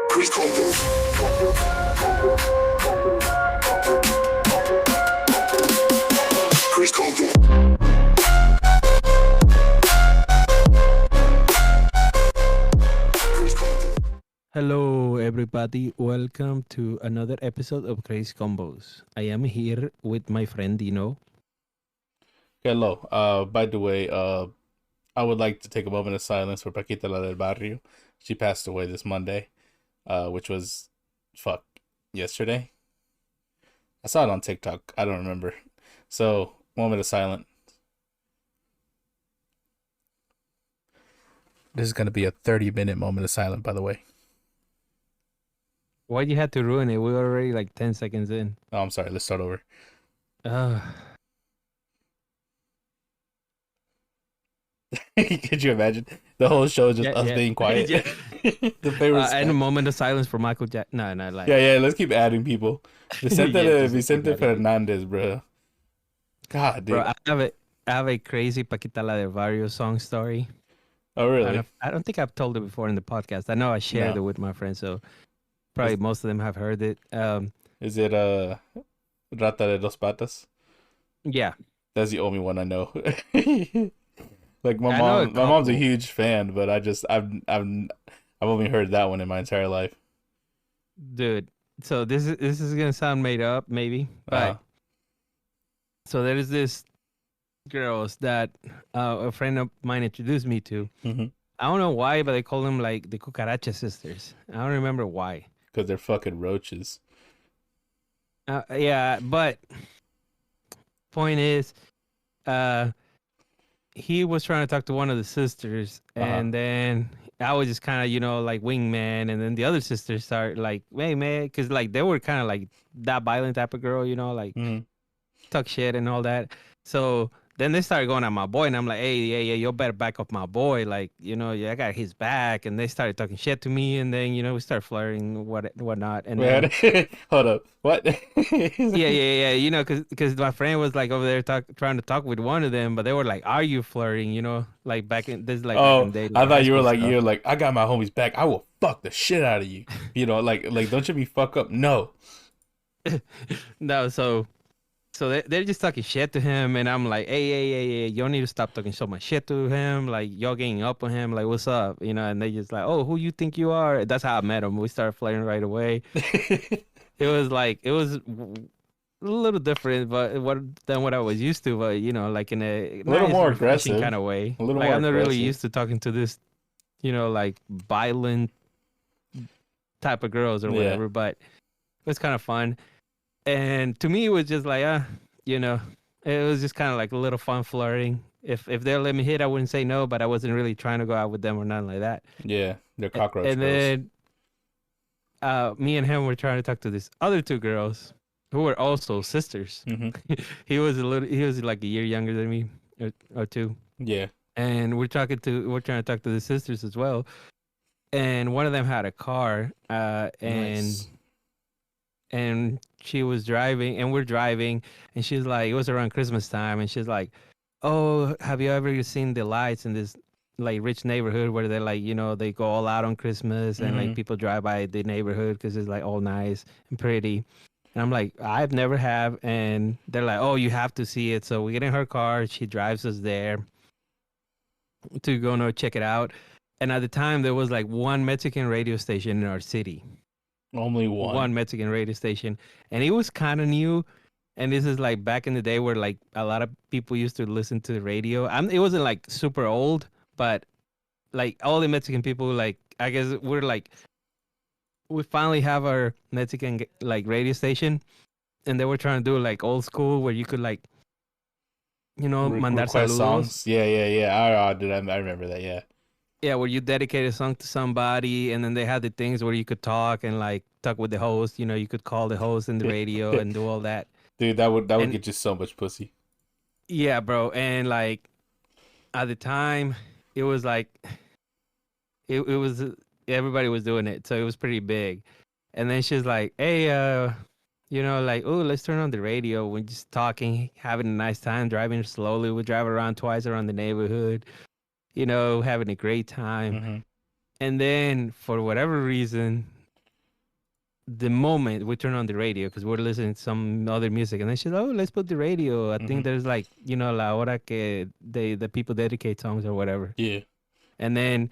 Chris Combo. Chris Combo. Hello, everybody. Welcome to another episode of Crazy Combos. I am here with my friend Dino. Hello. By the way, I would like to take a moment of silence for Paquita la del Barrio. She passed away this Monday, which was, yesterday? I saw it on TikTok. I don't remember. So, moment of silence. This is going to be a 30-minute moment of silence, by the way. Why'd you have to ruin it? We were already like 10 seconds in. Oh, I'm sorry. Let's start over. Uh, Could you imagine? The whole show is just us being quiet. Yeah. The favorite and a moment of silence for Michael Jackson. No, like. Yeah, let's keep adding people. Vicente, Yeah, just Vicente keep adding Fernandez, bro. God, dude. Bro, I have a crazy Paquita la del Barrio song story. Oh, really? I don't think I've told it before in the podcast. I know I shared No. it with my friends, so probably most of them have heard it. Is it Rata de dos Patas? Yeah. That's the only one I know. Like I know a my mom's a couple. huge fan, but I've only heard that one in my entire life. Dude, so this is gonna sound made up, maybe, but Uh, so there is this girls that a friend of mine introduced me to. mhm. I don't know why, but they call them like the Cucaracha sisters. I don't remember why. Because they're fucking roaches. Yeah, but point is, uh, he was trying to talk to one of the sisters, and then I was just kind of, like wingman, and then the other sisters start like, hey man, because like they were kind of like that violent type of girl, like Mhm. talk shit and all that. So then they started going at my boy, and I'm like, hey, yeah, you better back off my boy. Like, yeah, I got his back. And they started talking shit to me, and then, we started flirting, whatnot. And then, Wait, hold up. What? yeah, because my friend was like over there trying to talk with one of them, but they were like, are you flirting? Like back in back in Oh, the day, I like high thought you were school like stuff. I got my homie's back. I will fuck the shit out of you. Like don't you be fuck up. No. No, so they're just talking shit to him, and I'm like, hey, you don't need to stop talking so much shit to him. Like, y'all getting up on him. Like, what's up? And they just like, oh, who you think you are? That's how I met him. We started flirting right away. It was a little different, but than what I was used to. But like in a A little nice, more refreshing aggressive. kind of way. A little Like more I'm not really aggressive. used to talking to this, like violent type of girls or Yeah. whatever. But it was kind of fun. And to me, it was just like, it was just kind of like a little fun flirting. If they'll let me hit, I wouldn't say no, but I wasn't really trying to go out with them or nothing like that. Yeah, they're cockroach And girls. then me and him were trying to talk to these other two girls who were also sisters. Hmm. He was like a year younger than me, or two. Yeah. And we're trying to talk to the sisters as well. And one of them had a car, Nice. and she was driving, and we're driving, and she's like, it was around Christmas time, and she's like, oh, have you ever seen the lights in this like rich neighborhood where they're like, they go all out on Christmas, and like Mhm. people drive by the neighborhood because it's like all nice and pretty. And I'm like, I've never have. And they're like, oh, you have to see it. So we get in her car, she drives us there to go and check it out. And at the time there was like one Mexican radio station in our city, Only one. Mexican radio station, and it was kind of new. And this is like back in the day where like a lot of people used to listen to the radio. It wasn't like super old, but like all the Mexican people, like I guess we're like we finally have our Mexican like radio station, and they were trying to do like old school where you could like mandar Request saludos. songs. Yeah. Dude, I remember that. Yeah. Yeah, where you dedicate a song to somebody, and then they had the things where you could talk and like talk with the host. You could call the host in the radio and do all that. Dude, that would And get you so much pussy. yeah, bro. And like at the time, it was like it was everybody was doing it, so it was pretty big. And then she's like, "Hey, like, oh, let's turn on the radio. We're just talking, having a nice time, driving slowly. We drive around twice around the neighborhood, having a great time." Hmm. And then for whatever reason, the moment we turn on the radio, because we're listening to some other music, and then she's like, oh, let's put the radio. I think there's like, la hora que the people dedicate songs or whatever. Yeah. And then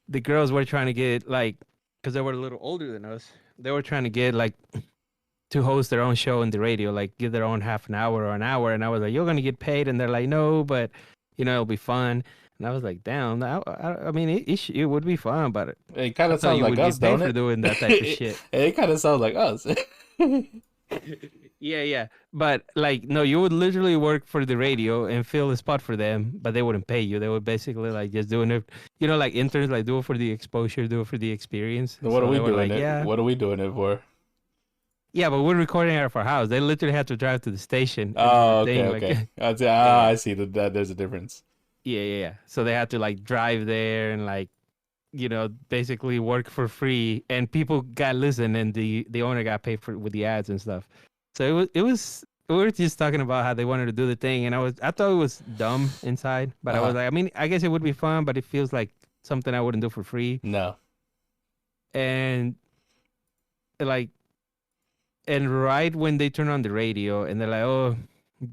the girls were trying to get like, because they were a little older than us, they were trying to get like to host their own show in the radio, like give their own half an hour or an hour. And I was like, you're going to get paid. And they're like, no, but it'll be fun. And I was like, damn, I mean, it would be fun, but it kind I of thought sounds you like would us, get paid don't for it? doing that type of shit. It kind of sounds like us. Yeah. But like, no, you would literally work for the radio and fill a spot for them, but they wouldn't pay you. They would basically like just doing it, like interns, like do it for the exposure, do it for the experience. What are So we they were doing like, it? yeah. What are we doing it for? Yeah, but we're recording out of our house. They literally had to drive to the station. and do Oh, the okay, thing, like- okay. I see that there's a difference. Yeah. So they had to like drive there and like, basically work for free, and people got listened, and the owner got paid for with the ads and stuff. So it was we were just talking about how they wanted to do the thing, and I thought it was dumb inside, but I was like, I mean, I guess it would be fun, but it feels like something I wouldn't do for free. No. And like, and right when they turn on the radio, and they're like, oh,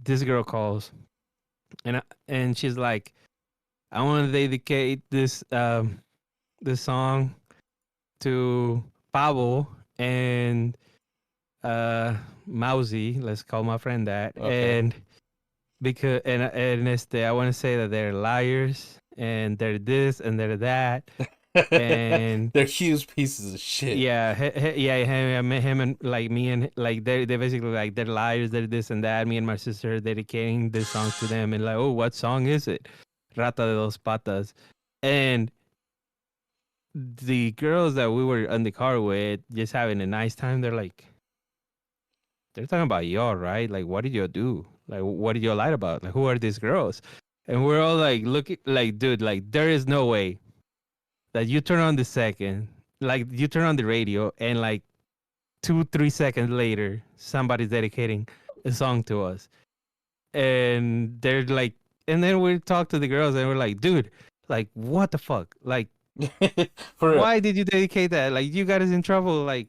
this girl calls, and she's like, I want to dedicate this song to Pavo and Mousy. Let's call my friend that. Okay. And because I want to say that they're liars and they're this and they're that. And they're huge pieces of shit. yeah, him and like me, and like they basically like they're liars, they're this and that. Me and my sister are dedicating this song to them, and like, oh, what song is it? Rata de dos patas. And the girls that we were in the car with, just having a nice time, they're talking about y'all, right? Like, what did y'all do? Like, what did y'all lie about? Like, who are these girls? And we're all like, looking, like, dude, like, there is no way that you turn on you turn on the radio, and like 2-3 seconds later, somebody's dedicating a song to us. And they're like, and then we talk to the girls, and we're like, dude, like, what the fuck? Like, why did you dedicate that? Like, you got us in trouble. Like,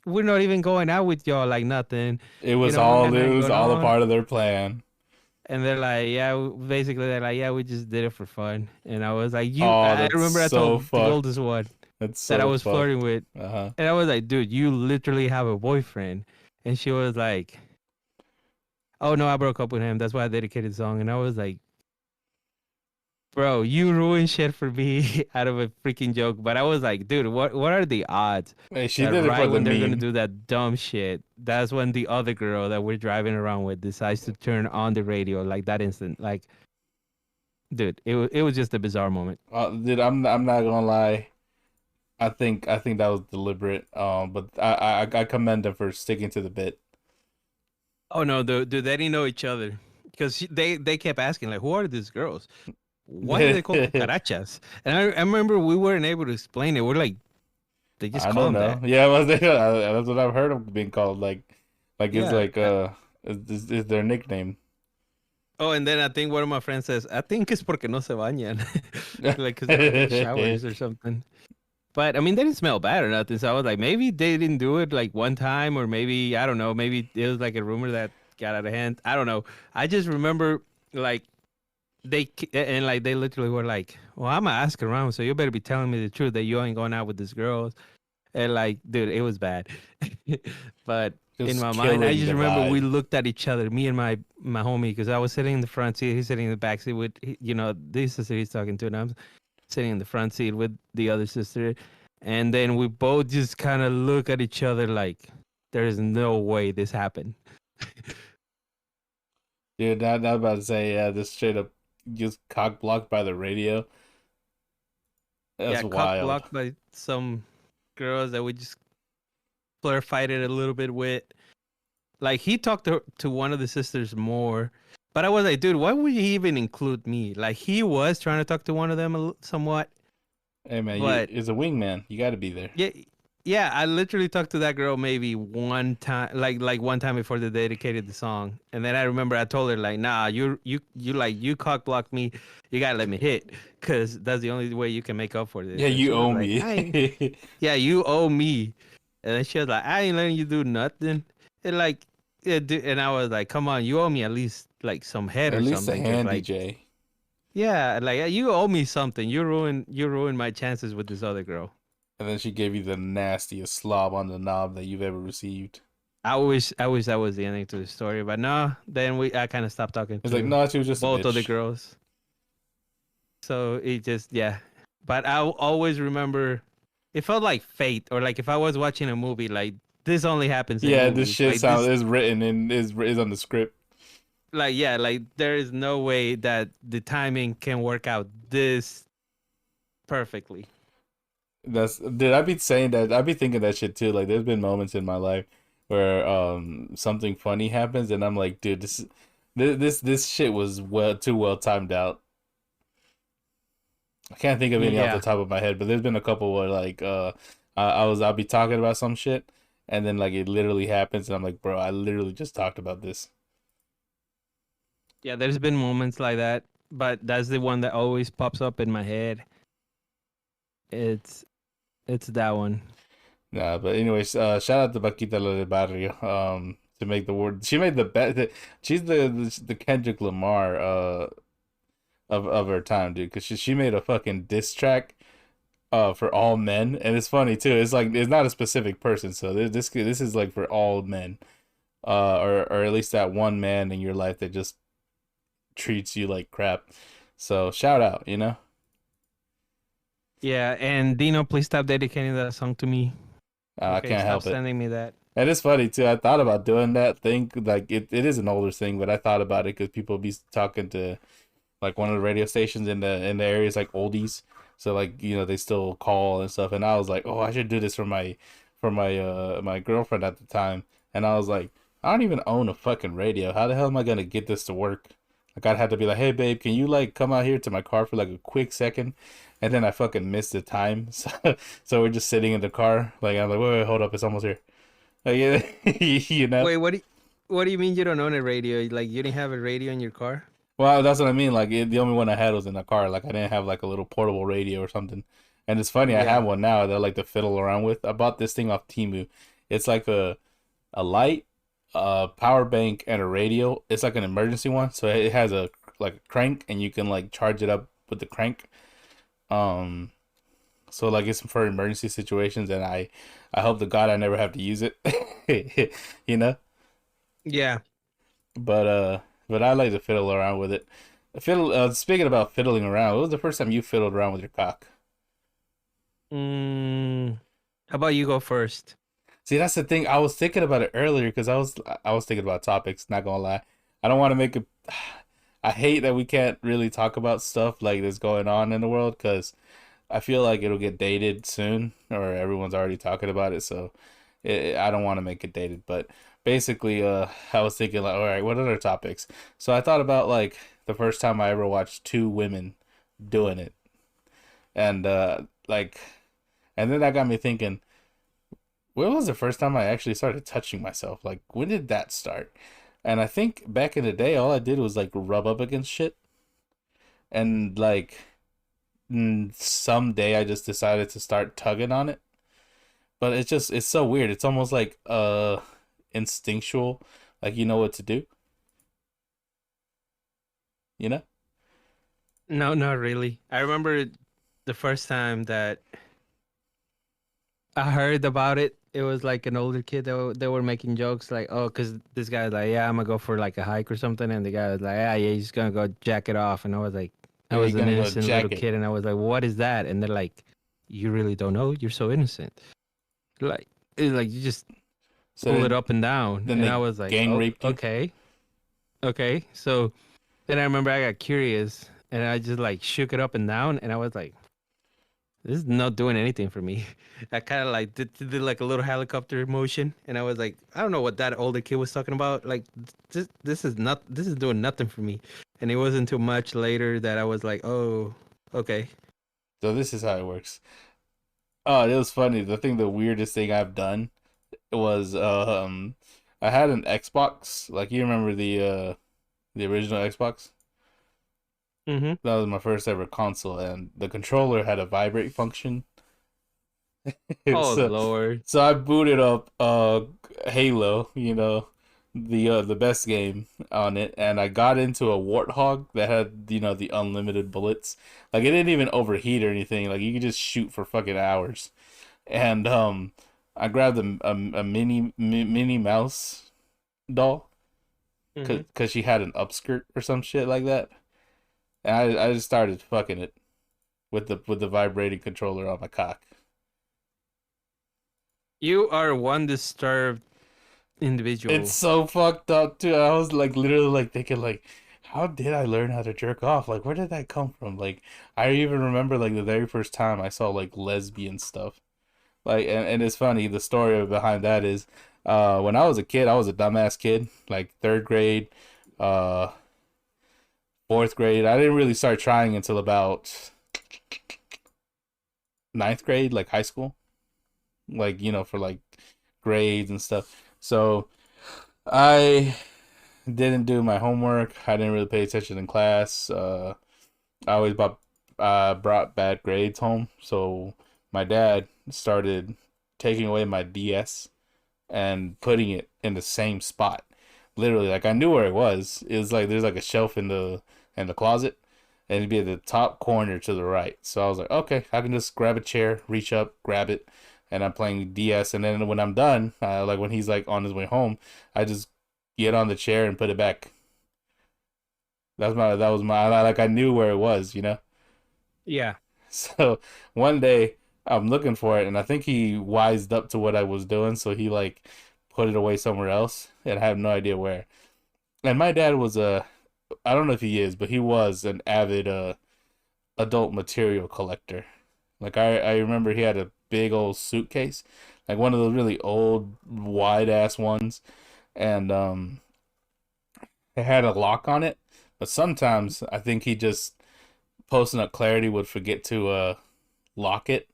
we're not even going out with y'all, like nothing. It was all a part of their plan. And they're like, yeah, basically they're like, yeah, we just did it for fun. And I was like, I remember I told the oldest one that I was flirting with. And I was like, dude, you literally have a boyfriend. And she was like, oh no, I broke up with him. That's why I dedicated the song. And I was like, bro, you ruined shit for me out of a freaking joke. But I was like, dude, what are the odds? Hey, she that did it right for the when they're gonna meme. do that dumb shit, that's when the other girl that we're driving around with decides to turn on the radio like that instant. Like, dude, it was just a bizarre moment. Dude, I'm not gonna lie. I think that was deliberate. But I commend them for sticking to the bit. Oh no, dude, they didn't know each other because they kept asking like, who are these girls? Why are they called cucarachas? And I remember we weren't able to explain it. We're like, they just I call don't them know. that. Yeah, that's what I've heard of being called. Like it's like is their nickname. Oh, and then I think one of my friends says, I think it's porque no se bañan, like because they don't take showers or something. But I mean, they didn't smell bad or nothing. So I was like, maybe they didn't do it like one time, or maybe I don't know. Maybe it was like a rumor that got out of hand. I don't know. I just remember like. They literally were like, well, I'm gonna ask around, so you better be telling me the truth that you ain't going out with these girls. And like, dude, it was bad. But in my mind, I just remember we looked at each other, me and my homie, because I was sitting in the front seat, he's sitting in the back seat with, this sister he's talking to, and I'm sitting in the front seat with the other sister, and then we both just kind of look at each other like, there is no way this happened. Dude, I'm about to say, yeah, this straight up just cock blocked by the radio. That's wild. Cock blocked by some girls that we just clarified it a little bit with. Like, he talked to one of the sisters more, but I was like, dude, why would he even include me? Like, he was trying to talk to one of them somewhat. Hey man, but is a wingman. You got to be there. Yeah, I literally talked to that girl maybe one time, like one time before they dedicated the song, and then I remember I told her like, nah, you cock blocked me, you gotta let me hit, cause that's the only way you can make up for this. Yeah, and you owe like, me. yeah, you owe me. And then she was like, I ain't letting you do nothing. And like, and I was like, come on, you owe me at least like some head At or least a something. Cause hand, like, DJ. yeah, like you owe me something. You ruined my chances with this other girl. And then she gave you the nastiest slob on the knob that you've ever received. I wish that was the ending to the story, but no. Then I kind of stopped talking It's like, to no, she was just a both of the bitch. girls. So it just yeah. But I'll always remember. It felt like fate, or like if I was watching a movie, like this only happens in Yeah, this movies. shit Like sounds this, is written and is on the script. like yeah, like there is no way that the timing can work out this perfectly. That's dude. I be saying that. I be thinking that shit too. Like, there's been moments in my life where something funny happens, and I'm like, dude, this shit was too well timed out. I can't think of any off the Yeah, top of my head, but there's been a couple where like I'll be talking about some shit, and then like it literally happens, and I'm like, bro, I literally just talked about this. yeah. There's been moments like that, but that's the one that always pops up in my head. It's it's that one. Nah, but anyways, shout out to Paquita la del Barrio. To make the word, she made the best. She's the Kendrick Lamar of her time, dude. Because she made a fucking diss track for all men, and it's funny too. It's like it's not a specific person, so this is like for all men, or at least that one man in your life that just treats you like crap. So shout out, you know. Yeah, and Dino, please stop dedicating that song to me. I Okay, can't stop help it. sending me that. And it's funny too. I thought about doing that thing. Like it is an older thing, but I thought about it because people be talking to like one of the radio stations in the areas like oldies. So like they still call and stuff. And I was like, oh, I should do this for my girlfriend at the time. And I was like, I don't even own a fucking radio. How the hell am I gonna get this to work? Like I'd have to be like, hey babe, can you like come out here to my car for like a quick second? And then I fucking missed the time. So we're just sitting in the car. Like I'm like, wait, hold up, it's almost here. Like, yeah, you know. Wait, what do you mean you don't own a radio? Like you didn't have a radio in your car? Well, that's what I mean. Like the only one I had was in the car. Like I didn't have like a little portable radio or something. And it's funny, I have Yeah. one now that I like to fiddle around with. I bought this thing off Temu. It's like a light, a power bank, and a radio. It's like an emergency one, so it has a like a crank, and you can like charge it up with the crank. Um, so like it's for emergency situations, and I hope to God I never have to use it. You know. Yeah. But but I like to fiddle around with it. Fiddle. Speaking about fiddling around, what was the first time you fiddled around with your cock? Mm, how about you go first? See, that's the thing. I was thinking about it earlier because I was thinking about topics. Not gonna lie, I don't want to make it. I hate that we can't really talk about stuff like that's going on in the world because I feel like it'll get dated soon, or everyone's already talking about it. So I don't want to make it dated. But basically, I was thinking like, all right, what other topics? So I thought about like the first time I ever watched two women doing it, and like, and then that got me thinking, when was the first time I actually started touching myself? Like, when did that start? And I think back in the day, all I did was like rub up against shit, and like someday I just decided to start tugging on it. But it's so weird. It's almost like instinctual, like you know what to do, you know? No, not really. I remember the first time that I heard about it. It was like an older kid they were making jokes like, oh, because this guy's like, yeah, I'm gonna go for like a hike or something, and the guy was like, yeah, he's gonna go jack it off, and I was like, I Yeah, was you're an gonna go innocent little jacket. kid, and I was like, what is that? And they're like, you really don't know? You're so innocent. Like, it's like you just So pull it up and down, then and I they was like, gang oh, raped you. okay, okay. So then I remember I got curious, and I just like shook it up and down, and I was like, this is not doing anything for me. I kind of like did like a little helicopter motion, and I was like, I don't know what that older kid was talking about. Like, this is doing nothing for me. And it wasn't too much later that I was like, oh, okay. So this is how it works. Oh, it was funny. The weirdest thing I've done was I had an Xbox. Like you remember the original Xbox? Mm-hmm. That was my first ever console, and the controller had a vibrate function. Oh so Lord. so I booted up Halo, the best game on it, and I got into a Warthog that had, the unlimited bullets. Like it didn't even overheat or anything. Like you could just shoot for fucking hours. And I grabbed a mini mouse doll Hmm. cuz she had an upskirt or some shit like that. And I just started fucking it with the vibrating controller on my cock. You are one disturbed It's individual. so fucked up too. I was like literally like thinking like, how did I learn how to jerk off? Like where did that come from? Like I even remember like the very first time I saw like lesbian stuff. Like and it's funny, the story behind that is when I was a kid, I was a dumbass kid, like third grade, uh fourth grade. I didn't really start trying until about ninth grade, like high school. Like, for like grades and stuff. So I didn't do my homework. I didn't really pay attention in class. I always brought bad grades home. So my dad started taking away my DS and putting it in the same spot. Literally, like I knew where it was. It was like there's like a shelf in the closet, and it'd be at the top corner to the right. So I was like, okay, I can just grab a chair, reach up, grab it, and I'm playing DS. And then when I'm done, like when he's like on his way home, I just get on the chair and put it back. That was my like I knew where it was. Yeah. So one day I'm looking for it, and I think he wised up to what I was doing, so he like put it away somewhere else, and I have no idea where. And my dad was I don't know if he is, but he was an avid adult material collector. Like I remember he had a big old suitcase, like one of those really old wide ass ones, and it had a lock on it. But sometimes I think he just posting up clarity would forget to lock it.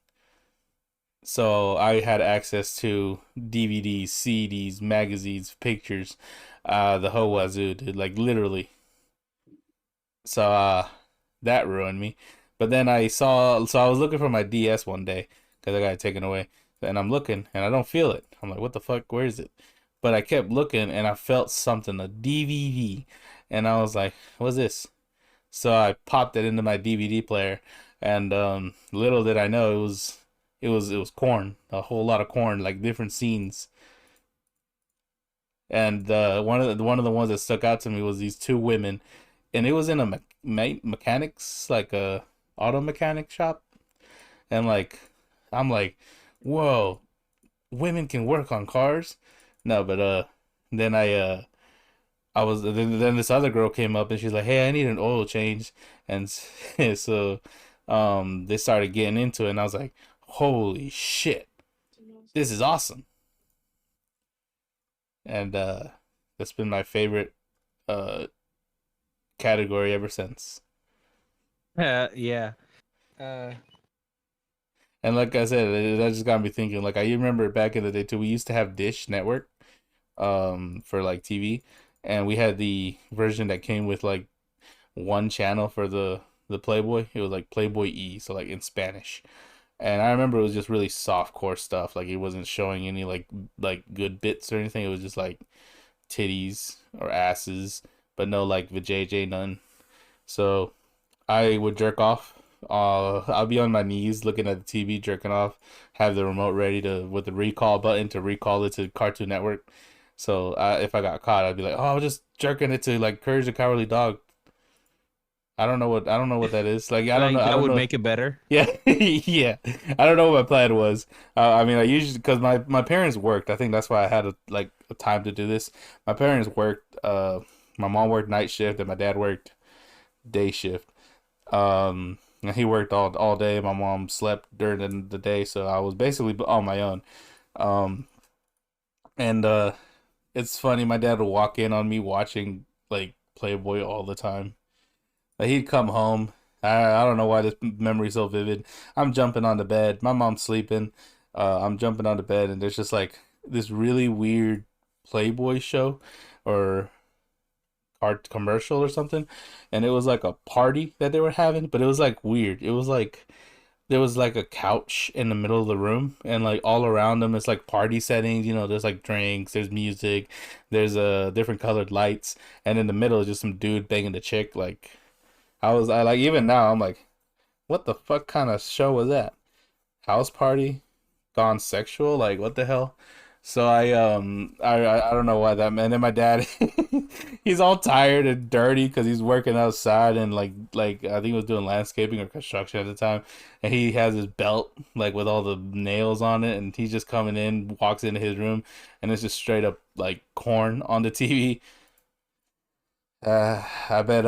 So I had access to DVDs, CDs, magazines, pictures, the whole wazoo, dude. Like literally. So that ruined me. But then so I was looking for my DS one day because I got it taken away, and I'm looking and I don't feel it. I'm like, what the fuck? Where is it? But I kept looking and I felt something, a DVD, and I was like, what's this? So I popped it into my DVD player, and little did I know it was corn, a whole lot of corn, like different scenes. And one of the ones that stuck out to me was these two women, and it was in a mechanics, like a auto mechanic shop, and like I'm like, whoa, women can work on cars. No, but then I was then this other girl came up and she's like, "Hey, I need an oil change," and so they started getting into it, and I was like, "Holy shit, this is awesome!" And that's been my favorite uh category ever since. Yeah. Uh, And like I said, that just got me thinking. Like I remember back in the day too, we used to have Dish Network for like TV, and we had the version that came with like one channel for the Playboy. It was like Playboy E, so like in Spanish. And I remember it was just really soft core stuff. Like it wasn't showing any like good bits or anything. It was just like titties or asses, but no like vajayjay, none. So I would jerk off. I'll be on my knees looking at the TV, jerking off. Have the remote ready to with the recall button to recall it to Cartoon Network. So if I got caught, I'd be like, "Oh, I was just jerking it to like Courage the Cowardly Dog." I don't know what that is. Like I don't know. like I that don't would know. make it better. Yeah, yeah. I don't know what my plan was. I mean, I usually because my parents worked. I think that's why I had a time to do this. My parents worked. My mom worked night shift and my dad worked day shift. And he worked all day. My mom slept during the day, so I was basically on my own. Um, and it's funny. My dad would walk in on me watching like Playboy all the time. Like he'd come home. I don't know why this memory's so vivid. I'm jumping on the bed. My mom's sleeping. I'm jumping on the bed, and there's just like this really weird Playboy show or art commercial or something, and it was like a party that they were having, but it was like weird. It was like there was like a couch in the middle of the room, and like all around them it's like party settings. You know, there's like drinks, there's music, there's different colored lights, and in the middle is just some dude banging the chick. Like I like even now I'm like, what the fuck kind of show was that? House party gone sexual? Like what the hell? So I don't know why that man. And then my dad, he's all tired and dirty because he's working outside and like I think he was doing landscaping or construction at the time, and he has his belt like with all the nails on it, and he's just coming in, walks into his room, and it's just straight up like corn on the TV. Uh, I bet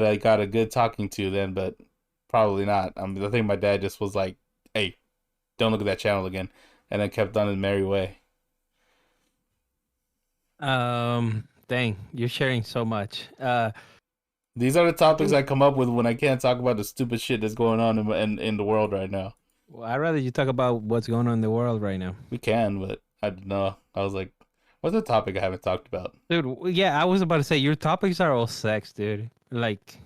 I got a good talking to then, but probably not. I think my dad just was like, "Hey, don't look at that channel again," and then kept on his merry way. Dang, you're sharing so much. These are the topics I come up with when I can't talk about the stupid shit that's going on in the world right now. Well, I'd rather you talk about what's going on in the world right now. We can, but I don't know. I was like, what's the topic I haven't talked about? Dude, yeah, I was about to say your topics are all sex, dude. Like,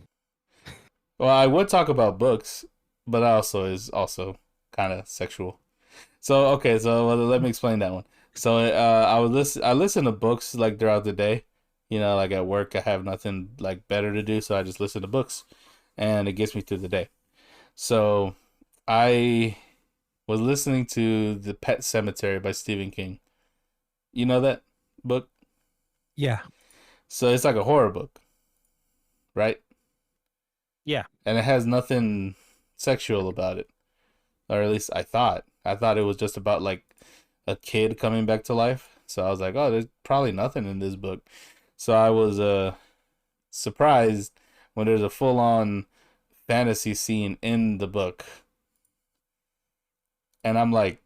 Well, I would talk about books, but that also is also kind of sexual. So okay, so let me explain that one. So I listen to books like throughout the day. You know, like at work, I have nothing like better to do, so I just listen to books, and it gets me through the day. So I was listening to The Pet Cemetery by Stephen King. You know that book? yeah, So it's like a horror book, right? yeah. And it has nothing sexual about it, or at least I thought. I thought it was just about like a kid coming back to life. So I was like, oh, there's probably nothing in this book. So I was surprised when there's a full on fantasy scene in the book. And I'm like,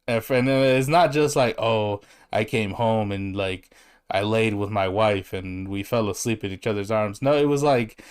and it's not just like, oh, I came home and like I laid with my wife and we fell asleep in each other's arms. No, it was like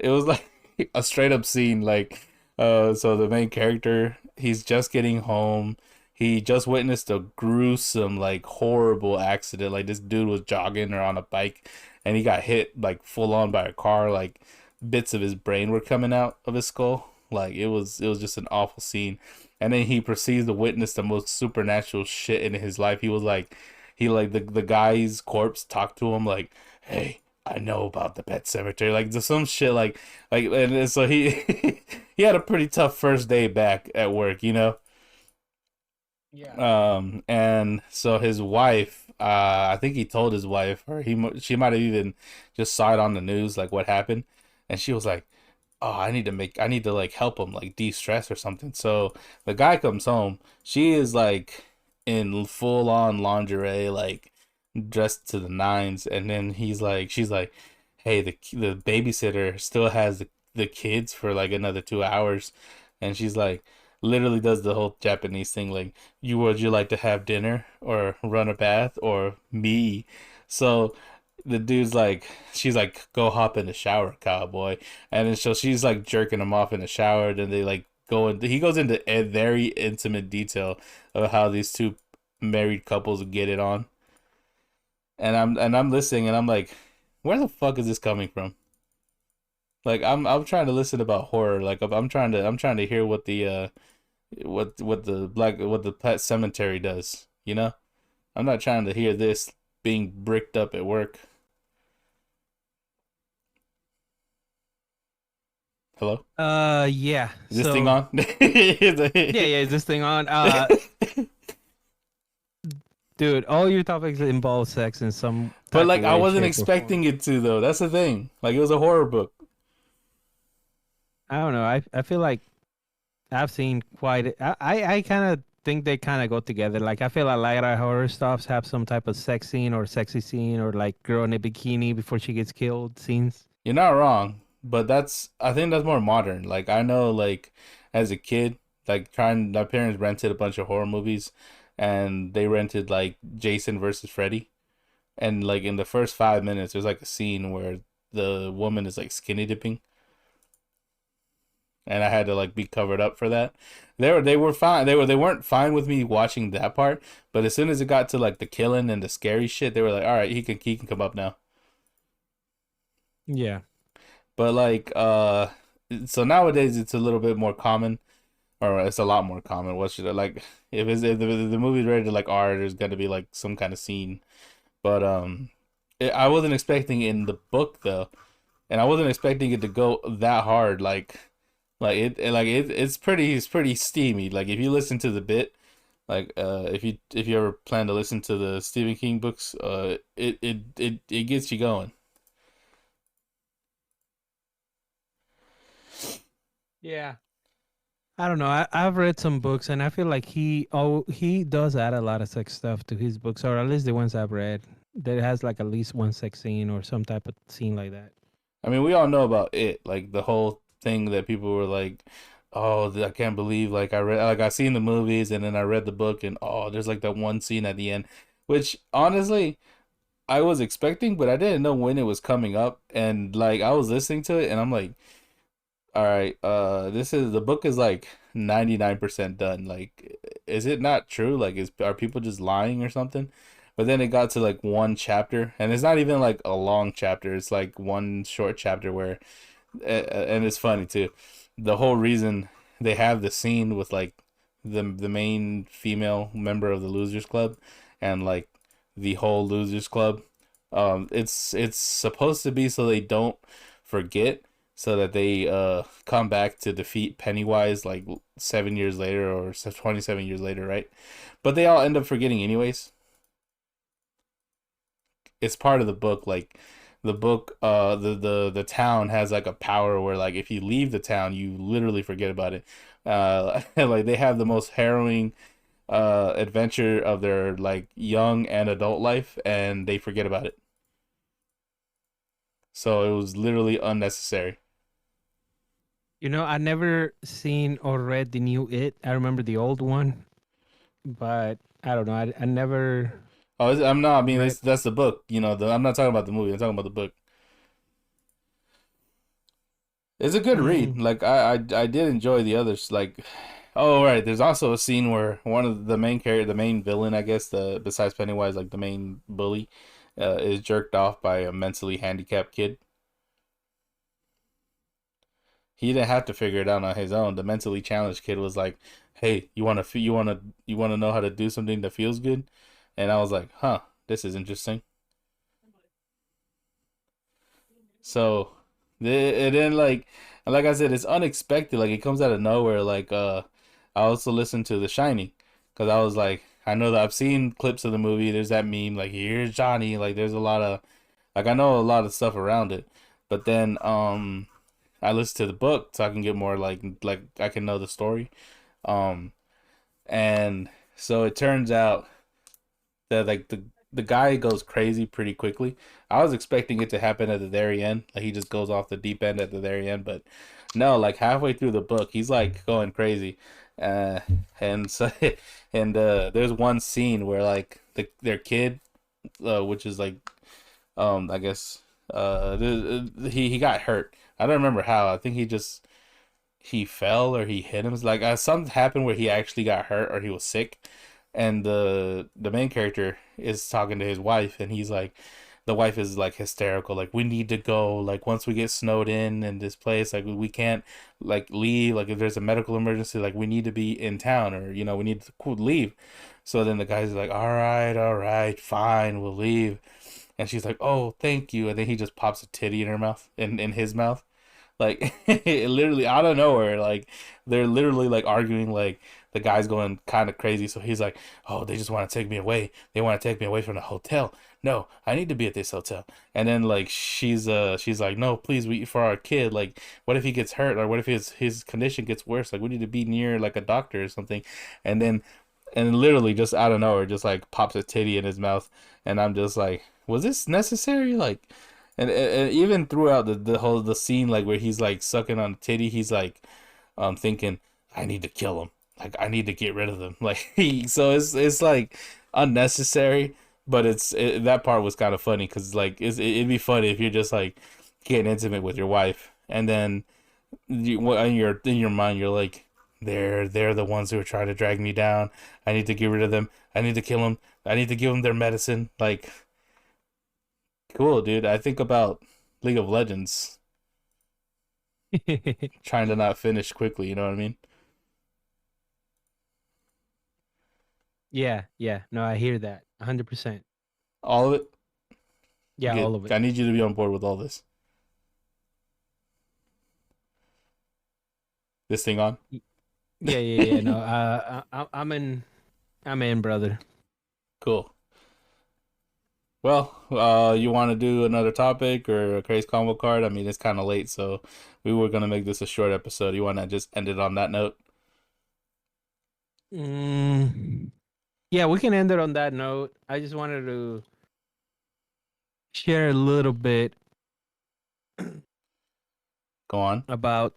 a straight up scene. Like, so the main character, he's just getting home. He just witnessed a gruesome, like horrible accident. Like this dude was jogging or on a bike, and he got hit like full on by a car. Like bits of his brain were coming out of his skull. Like it was just an awful scene. And then he proceeds to witness the most supernatural shit in his life. He was like, he like the guy's corpse talked to him like, "Hey, I know about the pet cemetery." Like just some shit and so he he had a pretty tough first day back at work, you know. Yeah. And so his wife, I think he told his wife, or she might have even just saw it on the news, like what happened, and she was like, "Oh, I need to like help him like de-stress or something." So the guy comes home, she is like in full on lingerie, like dressed to the nines, and then she's like, "Hey, the babysitter still has the kids for like another 2 hours," and she's like, literally does the whole Japanese thing, like, "You would you like to have dinner or run a bath or me?" So the dude's like, she's like, "Go hop in the shower, cowboy," and then so she's like jerking him off in the shower. Then they like he goes into a very intimate detail of how these two married couples get it on. And I'm listening and I'm like, where the fuck is this coming from? Like I'm trying to listen about horror. Like I'm trying to hear what the what the pet cemetery does, you know? I'm not trying to hear this being bricked up at work. Hello? Yeah. Is this thing So, on? yeah, yeah, is this thing on? Dude, all your topics involve sex in some But type like of I way, wasn't shape, or form. expecting it to though. That's the thing. Like it was a horror book. I don't know. I feel like I've seen I kind of think they kind of go together. Like I feel like a lot of horror stuffs have some type of sex scene or sexy scene or like girl in a bikini before she gets killed scenes. You're not wrong, but I think that's more modern. Like I know like as a kid, like trying my parents rented a bunch of horror movies and they rented like Jason versus Freddy. And like in the first 5 minutes there's like a scene where the woman is like skinny dipping, and I had to like be covered up for that. They were fine. They weren't fine with me watching that part, but as soon as it got to like the killing and the scary shit, they were like, "All right, he can come up now." Yeah. But like So nowadays it's a little bit more common, or it's a lot more common. What should I like? If the movie's rated like R, there's gonna be like some kind of scene. But I wasn't expecting it in the book though, and I wasn't expecting it to go that hard. It's pretty steamy. Like if you listen to the bit, like if you ever plan to listen to the Stephen King books, it gets you going. Yeah. I don't know. I've read some books, and I feel like he does add a lot of sex stuff to his books, or at least the ones I've read. That has like at least one sex scene or some type of scene like that. I mean, we all know about it, like the whole thing that people were like, "Oh, I can't believe like I seen the movies and then I read the book and oh, there's like that one scene at the end," which honestly I was expecting, but I didn't know when it was coming up, and like I was listening to it and I'm like, "All right, this is the book is like 99% done. Like, is it not true? Like, is are people just lying or something?" But then it got to like one chapter, and it's not even like a long chapter. It's like one short chapter where and it's funny too. The whole reason they have the scene with like the main female member of the Losers Club and like the whole Losers Club, it's supposed to be so they don't forget, so that they come back to defeat Pennywise like 7 years later or 27 years later, right? But they all end up forgetting anyways. It's part of the book. Like the book, the town has like a power where like if you leave the town, you literally forget about it. Like they have the most harrowing adventure of their like young and adult life, and they forget about it. So it was literally unnecessary. You know, I never seen or read the new It. I remember the old one, but I don't know. I never I'm not. I mean, read. that's the book. You know, I'm not talking about the movie. I'm talking about the book. It's a good read. Mm, Like I did enjoy the others. Like, oh right, there's also a scene where one of the main character, the main villain, I guess, the besides Pennywise, like the main bully, is jerked off by a mentally handicapped kid. He didn't have to figure it out on his own. The mentally challenged kid was like, "Hey, you want to know how to do something that feels good?" And I was like, "Huh, this is interesting." So, it then like I said, it's unexpected. Like it comes out of nowhere. Like I also listened to The Shining because I was like, I know that I've seen clips of the movie. There's that meme like here's Johnny. Like there's a lot of like I know a lot of stuff around it. But then I listened to the book so I can get more like I can know the story. Um and so it turns out that like the guy goes crazy pretty quickly. I was expecting it to happen at the very end, like he just goes off the deep end at the very end, but no, like halfway through the book, he's like going crazy, uh, and so and there's one scene where like their kid, which is like I guess he got hurt. I don't remember how. I think he fell or he hit him. It's like something happened where he actually got hurt or he was sick, and the main character is talking to his wife, and he's like, the wife is like hysterical, like we need to go, like once we get snowed in this place, like we can't like leave, like if there's a medical emergency, like we need to be in town, or you know we need to leave. So then the guy's like, all right, fine, we'll leave. And she's like, oh, thank you. And then he just pops a titty in her mouth, in his mouth, like literally out of nowhere. Like they're literally like arguing, like the guy's going kind of crazy. So he's like, "Oh, they just want to take me away. They want to take me away from the hotel. No, I need to be at this hotel." And then like she's like, "No, please, we for our kid. Like, what if he gets hurt, or what if his condition gets worse? Like, we need to be near like a doctor or something." And then and literally just out of nowhere, just like pops a titty in his mouth, and I'm just like, was this necessary? Like, and even throughout the whole the scene, like where he's like sucking on a titty, he's like, thinking, I need to kill him. Like I need to get rid of them. Like so it's like unnecessary, but that part was kind of funny because like it'd be funny if you're just like getting intimate with your wife, and then in your mind you're like, they're the ones who are trying to drag me down. I need to get rid of them. I need to kill them. I need to give them their medicine. Like, cool, dude. I think about League of Legends. Trying to not finish quickly. You know what I mean? Yeah, yeah. No, I hear that. 100%. All of it. Yeah, Good. all of it. I need you to be on board with all this. This thing on. Y- Yeah, yeah, yeah. No, I'm in, brother. Cool. Well, you want to do another topic or a crazy combo card? I mean, it's kind of late, so we were gonna make this a short episode. You want to just end it on that note? Mm, yeah, we can end it on that note. I just wanted to share a little bit Go on. about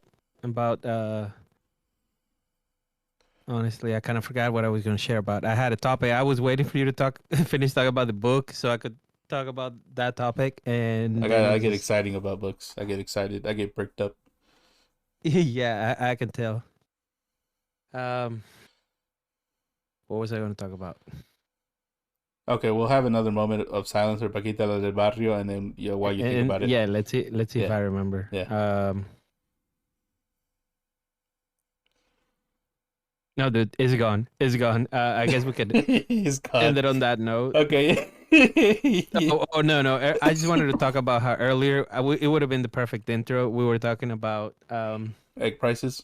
honestly, I kind of forgot what I was going to share about. I had a topic. I was waiting for you to talk finish talking about the book so I could talk about that topic, and then I you get just exciting about books. I get excited. I get bricked up. yeah, I can tell. Um what was I going to talk about? Okay, we'll have another moment of silence for Paquita la del Barrio, and then while you think And about it. yeah, let's see if Yeah, I remember. yeah. No, dude, it's gone. It's gone. I guess we could He's end gone. it on that note. Okay. Oh no, no. I just wanted to talk about how earlier it would have been the perfect intro. We were talking about Egg prices.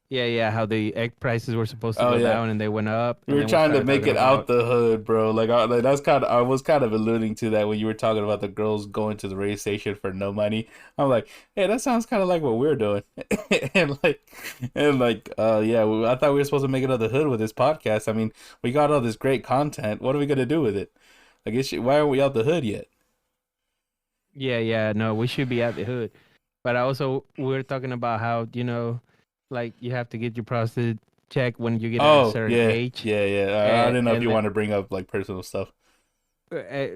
yeah, yeah, how the egg prices were supposed to Oh go yeah. down and they went up, We and were then we trying to started make talking it out about the hood, bro. Like that's kind of I was kind of alluding to that when you were talking about the girls going to the radio station for no money. I'm like, hey, that sounds kind of like what we're doing, and yeah, I thought we were supposed to make it out the hood with this podcast. I mean, we got all this great content. What are we gonna do with it? Like, why aren't we out the hood yet? yeah, yeah, no, we should be at the hood. But also we're talking about how, like you have to get your prostate checked when you get at a Oh certain yeah, age. yeah, yeah. I And didn't know if and you then, want to bring up like personal stuff.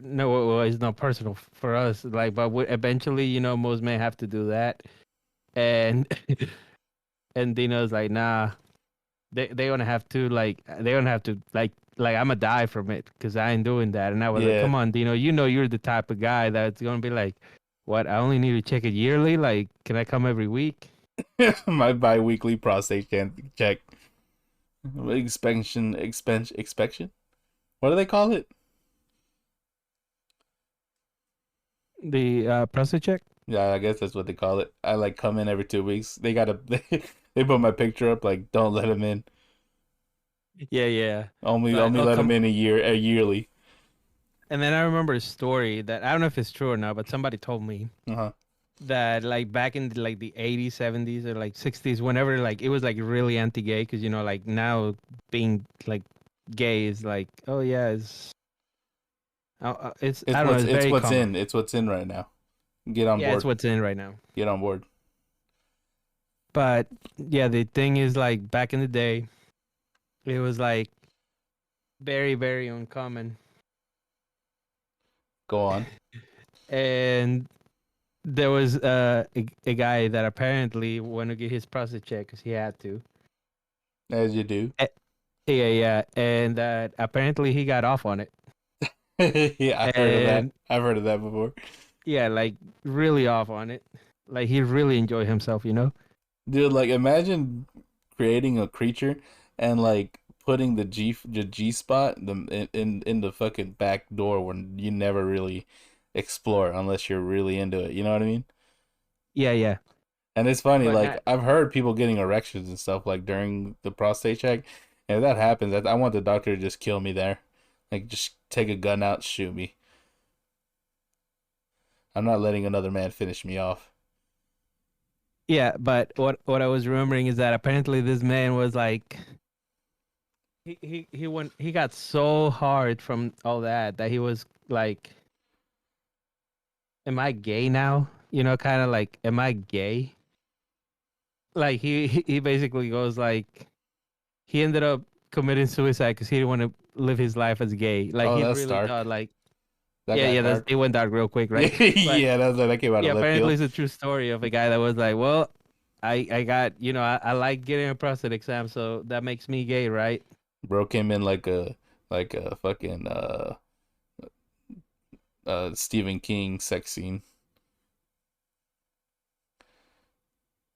no, well, it's not personal for us. Like, but eventually, most men have to do that. And and Dino's like, nah, they gonna have to like I'm gonna die from it because I ain't doing that. And I was like, Yeah, come on, Dino, you're the type of guy that's gonna be like, what? I only need to check it yearly. Like, can I come every week? my bi-weekly prostate check. Inspection. What do they call it? The prostate check. Yeah, I guess that's what they call it. I like come in every 2 weeks. They gotta they put my picture up like don't let him in. Yeah, yeah. But Only oh let him come, in a yearly. and then I remember a story that I don't know if it's true or not, but somebody told me Uh-huh. that like back in the 80s, 70s, or like 60s, whenever like it was like really anti-gay, because like now being like gay is like, oh yeah, it's I don't know, it's It's very what's common. in. It's what's in right now. Get on Yeah, it's board. what's in right now. Get on board. But yeah, the thing is like back in the day, it was like very, very uncommon. Go on. And there was a guy that apparently wanted to get his prostate checked because he had to. As you do. Yeah, yeah, and that apparently he got off on it, Yeah, I've heard of that. and I've heard of that before. yeah, like really off on it. Like he really enjoyed himself. Dude, like imagine creating a creature and like putting the G spot in the fucking back door where you never really explore unless you're really into it. You know what I mean? Yeah, yeah, And it's funny, but like not. I've heard people getting erections and stuff like during the prostate check. And if that happens, I want the doctor to just kill me there. Like just take a gun out, shoot me. I'm not letting another man finish me off. Yeah, but what I was remembering is that apparently this man was like he got so hard from all that he was like, am I gay now? Kind of like, am I gay? Like he basically goes like he ended up committing suicide because he didn't want to live his life as gay. Like Oh, he that's really dark. thought like, That yeah, got yeah, dark. it went dark real quick, right? But Yeah, that came out yeah, of left apparently field. it's a true story of a guy that was like, well, I got, I like getting a prostate exam, so that makes me gay, right? Bro came in like a fucking Stephen King sex scene.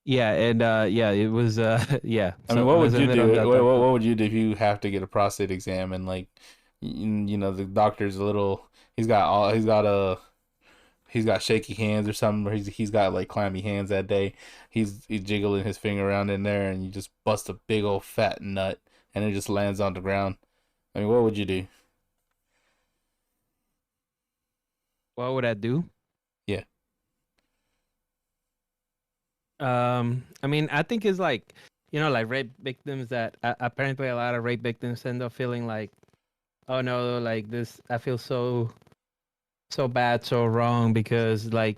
Yeah, and yeah, it was yeah. I mean, So what let's would you end it do? on that doctor. What would you do if you have to get a prostate exam and like, you know, the doctor's a little. He's got shaky hands or something, or he's got like clammy hands that day. He's jiggling his finger around in there, and you just bust a big old fat nut, and it just lands on the ground. I mean, what would you do? What would I do? Yeah, I mean, I think it's like, like rape victims that apparently a lot of rape victims end up feeling like, oh no, like this, I feel so bad, so wrong because like,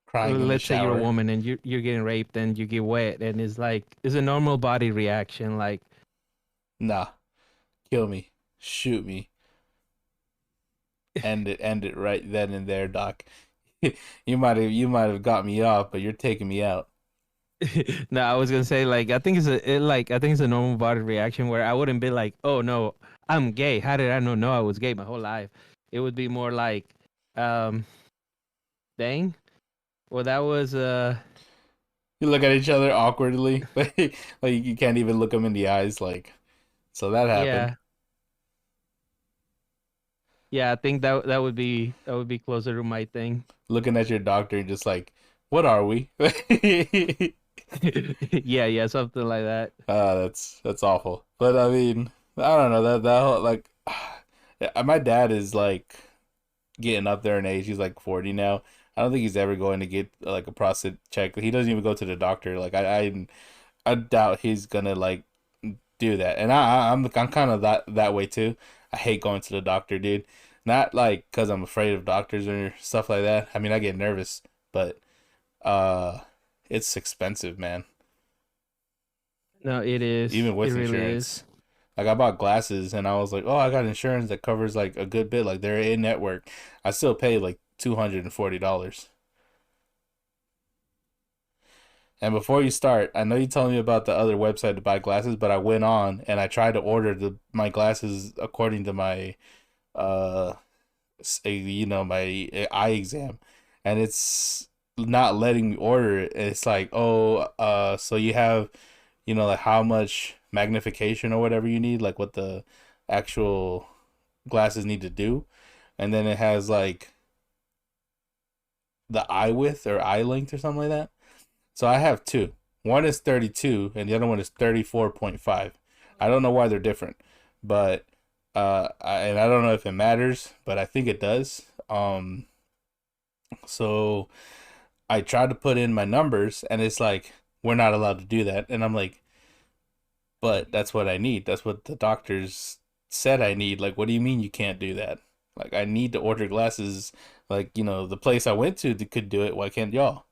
crying in the let's say you're a shower. woman and you're getting raped and you get wet and it's like it's a normal body reaction. Like, Nah, kill me, shoot me, end it right then and there, doc. You might have got me off, but you're taking me out. no, I was gonna say like I think it's a normal body reaction where I wouldn't be like, oh no, I'm gay. How did I not know I was gay my whole life? It would be more like, um, dang. Well, that was You look at each other awkwardly, like you can't even look them in the eyes. Like, so that happened. yeah, yeah. I think that would be closer to my thing. Looking at your doctor and just like, what are we? Yeah, yeah, something like that. That's awful. But I mean, I don't know that whole like, yeah, my dad is like getting up there in age. He's like 40 now. I don't think he's ever going to get like a prostate check. He doesn't even go to the doctor. Like I doubt he's gonna like do that. And I'm kind of that way too. I hate going to the doctor, dude. Not like because I'm afraid of doctors or stuff like that. I mean, I get nervous, but uh, it's expensive, man. No, it is. Even It with really is. insurance. Like I bought glasses and I was like, oh, I got insurance that covers like a good bit. Like they're in network. I still pay like $240. And before you start, I know you told me about the other website to buy glasses, but I went on and I tried to order my glasses according to my uh my eye exam, and it's not letting me order it. It's like, oh, so you have, like how much magnification or whatever you need, like what the actual glasses need to do, and then it has like the eye width or eye length or something like that. So I have two. One is 32 and the other one is 34.5. I don't know why they're different, but and I don't know if it matters, but I think it does. So I tried to put in my numbers and it's like we're not allowed to do that. And I'm like, but that's what I need. That's what the doctors said I need. Like, what do you mean you can't do that? Like, I need to order glasses. Like, the place I went to could do it. Why can't y'all?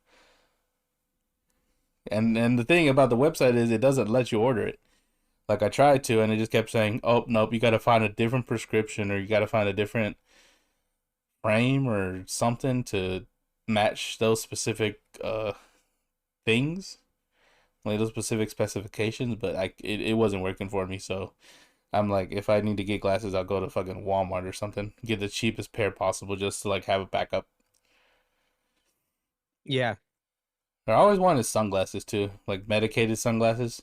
And the thing about the website is it doesn't let you order it. Like I tried to, and it just kept saying, "Oh nope, you got to find a different prescription, or you got to find a different frame or something to match those specific things, like those specific specifications." But it wasn't working for me, so I'm like, if I need to get glasses, I'll go to fucking Walmart or something, get the cheapest pair possible, just to like have a backup. Yeah. I always wanted sunglasses too, like medicated sunglasses,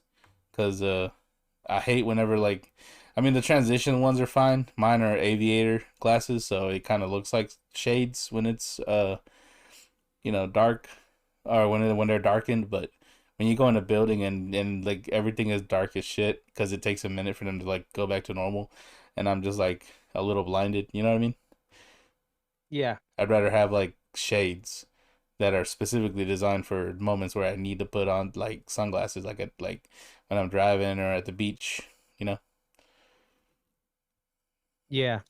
because I hate whenever like, I mean the transition ones are fine. Mine are aviator glasses, so it kind of looks like shades when it's dark, or when they're darkened. But when you go in a building and like everything is dark as shit, because it takes a minute for them to like go back to normal, and I'm just like a little blinded. You know what I mean? Yeah. I'd rather have like shades that are specifically designed for moments where I need to put on like sunglasses, like when I'm driving or at the beach. You know? Yeah.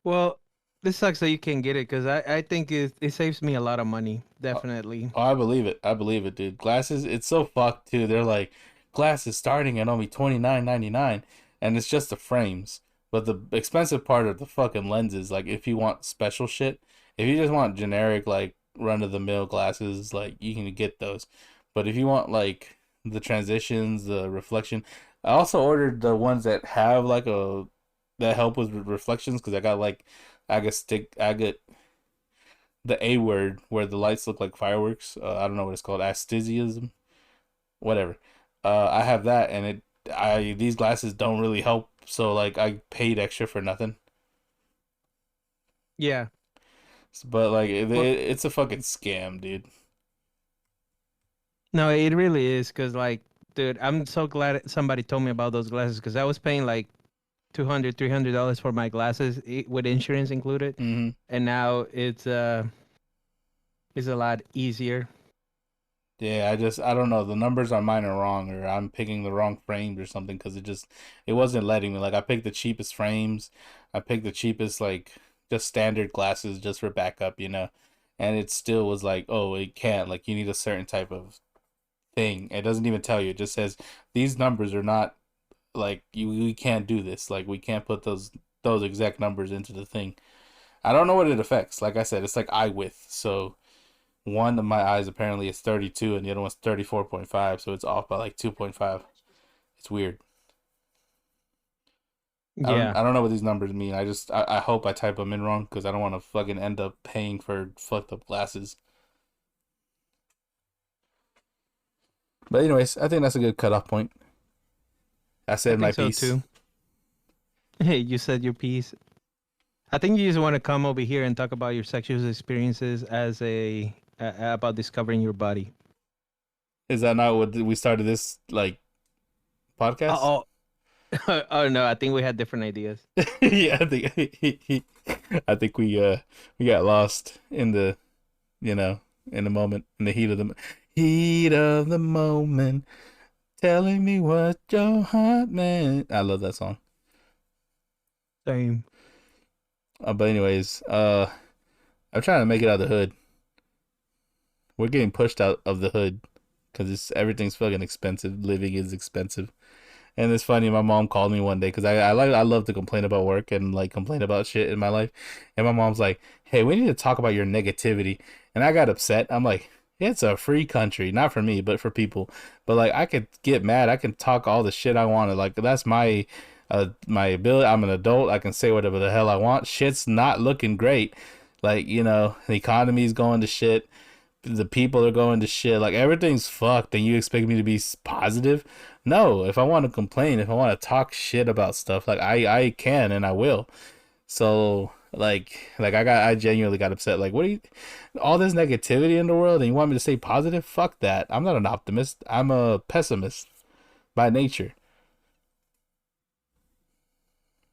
Well, this sucks that you can't get it because I think it saves me a lot of money. Oh, Definitely. I believe it. I believe it, dude. Glasses, it's so fucked too. They're like glasses starting at only 29.99, and it's just the frames. But the expensive part are the fucking lenses. Like if you want special shit, if you just want generic like run of the mill glasses, like you can get those. But if you want like the transitions, the reflection, I also ordered the ones that have like that help with reflections because I got like agate the A word where the lights look like fireworks. I don't know what it's called, astigmatism, whatever. I have that, and I these glasses don't really help. So like I paid extra for nothing. Yeah. But like Well, it's a fucking scam, dude. no, it really is because, like, dude, I'm so glad somebody told me about those glasses because I was paying like 200, $300 for my glasses with insurance included, Hmm. and now it's a lot easier. Yeah, I don't know. The numbers on mine are wrong, or I'm picking the wrong frames or something because it wasn't letting me. Like I picked the cheapest frames, I picked the cheapest like just standard glasses just for backup, and it still was like, oh, it can't. Like you need a certain type of thing. It doesn't even tell you. It just says these numbers are not like we can't do this. Like we can't put those exact numbers into the thing. I don't know what it affects. Like I said, it's like eye width. So one of my eyes apparently is 32 and the other one's 34.5, so it's off by like 2.5. It's weird. Yeah. I don't know what these numbers mean. I hope I type them in wrong because I don't want to fucking end up paying for fucked up glasses. But anyways, I think that's a good cutoff point. I I said my think so piece. too. Hey, you said your piece. I think you just want to come over here and talk about your sexual experiences as about discovering your body. Is that not what we started this like podcast? Oh, oh no, I think we had different ideas. Yeah, I think we got lost in the you know in the moment in the heat of the moment. Telling me what your heart meant. I love that song. Same. But anyways, I'm trying to make it out of the hood. We're getting pushed out of the hood because it's everything's fucking expensive. Living is expensive. And it's funny, my mom called me one day because I love to complain about work and like complain about shit in my life. And my mom's like, "Hey, we need to talk about your negativity." And I got upset. I'm like, "It's a free country, not for me, but for people. But like, I could get mad. I can talk all the shit I want. Like that's my ability. I'm an adult. I can say whatever the hell I want. Shit's not looking great. Like the economy's going to shit. The people are going to shit. Like everything's fucked, and you expect me to be positive? No. If I want to complain, if I want to talk shit about stuff, like I can and I will. So I genuinely got upset. Like what do you all this negativity in the world and you want me to stay positive? Fuck that. I'm not an optimist. I'm a pessimist by nature.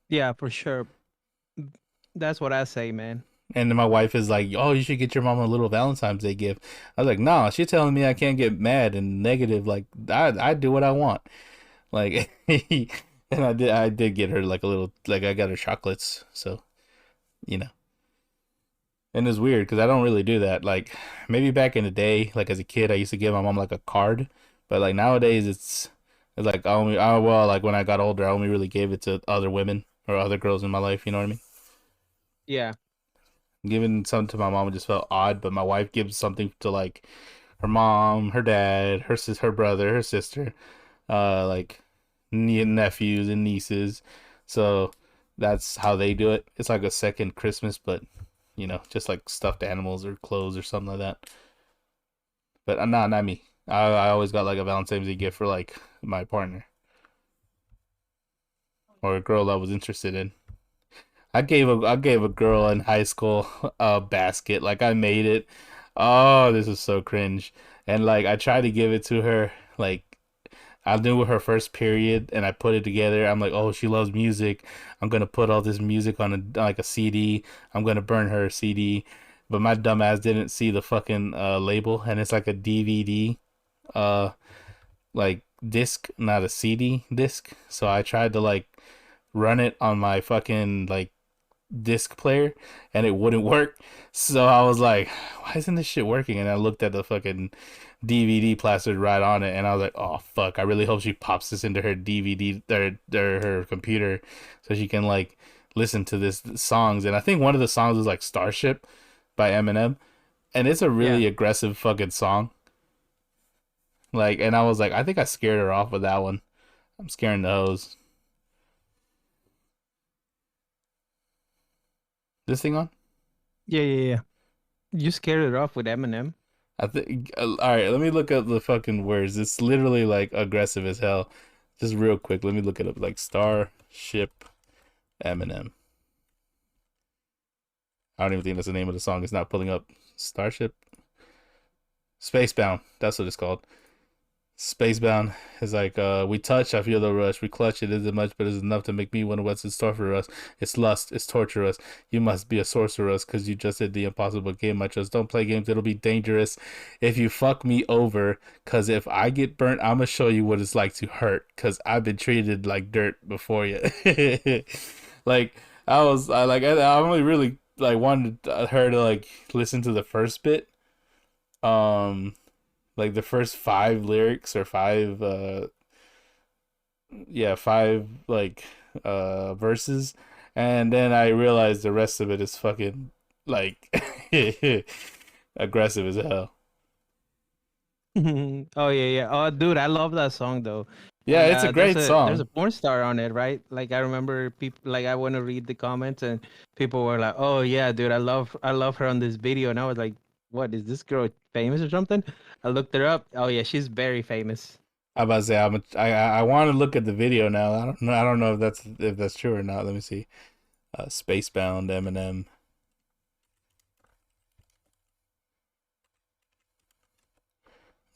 Yeah, for sure. That's what I say, man. And then my wife is like, "Oh, you should get your mom a little Valentine's Day gift." I was like, "No, she's telling me I can't get mad and negative. Like I do what I want." Like, and I did get her like a little like I got her chocolates. So you know, and it's weird because I don't really do that. Like maybe back in the day, like as a kid, I used to give my mom like a card, but like nowadays it's like I only oh well like when I got older, I only really gave it to other women or other girls in my life. You know what I mean? Yeah. Giving something to my mom just felt odd, but my wife gives something to like her mom, her dad, her brother, her sister, like nephews and nieces. So that's how they do it. It's like a second Christmas, but just like stuffed animals or clothes or something like that. But not me. I always got like a Valentine's Day gift for like my partner or a girl I was interested in. I gave a girl in high school a basket. Like I made it. Oh, this is so cringe. And like I tried to give it to her. Like I knew her first period, and I put it together. I'm like, oh, she loves music. I'm gonna put all this music on like a CD. I'm gonna burn her a CD. But my dumbass didn't see the fucking label, and it's like a DVD, uh, like disc, not a CD disc. So I tried to like run it on my fucking like disc player and it wouldn't work. So I was like, why isn't this shit working? And I looked at the fucking DVD plastered right on it and I was like, oh fuck, I really hope she pops this into her DVD or her computer so she can like listen to this songs. And I think one of the songs was like Starship by Eminem. And it's a Yeah. really aggressive fucking song. Like, and I was like, I think I scared her off with that one. I'm scaring the hose. This thing on? Yeah, yeah, yeah. You scared it off with Eminem. I think. All right, let me look up the fucking words. It's literally like aggressive as hell. Just real quick, let me look it up. Like Starship Eminem. I don't even think that's the name of the song. It's not pulling up. Starship Spacebound. That's what it's called. Spacebound is like, we touch, I feel the rush. We clutch, it isn't much, but it's enough to make me wonder what's in store for us. It's lust, it's torturous. You must be a sorceress because you just did the impossible game. I just don't play games, it'll be dangerous if you fuck me over. Because if I get burnt, I'm gonna show you what it's like to hurt. Because I've been treated like dirt before you. Like, I only really like wanted her to like listen to the first bit. Um, like the first five lyrics or five like verses, and then I realized the rest of it is fucking like aggressive as hell. Oh yeah, yeah. Oh, dude, I love that song though. Yeah, And it's a there's great a song. porn star on it, right? Like I remember people like I want to read the comments and people were like, "Oh yeah, dude, I love her on this video." And I was like, "What is this girl famous or something?" I looked her up. Oh yeah, she's very famous. I about to say I want to look at the video now. I don't know if that's true or not. Let me see. Spacebound Eminem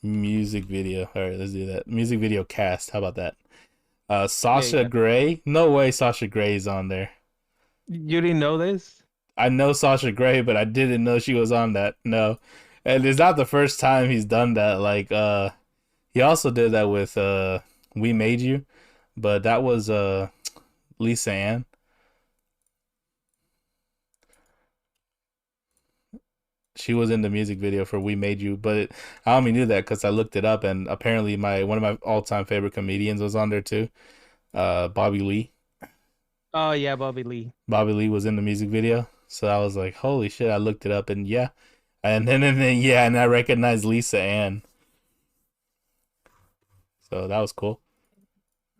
music video. All right, let's do that. Music video cast. How about that? Yeah, Sasha yeah. Grey. No way Sasha Grey's on there. You didn't know this? I know Sasha Grey, but I didn't know she was on that. No. And it's not the first time he's done that. Like he also did that with We Made You, but that was Lisa Ann. She was in the music video for We Made You, but I only knew that cuz I looked it up and apparently my one of my all-time favorite comedians was on there too. Bobby Lee. Oh yeah, Bobby Lee. Bobby Lee was in the music video. So I was like, "Holy shit." I looked it up and yeah. And then yeah, and I recognized Lisa Ann. So that was cool.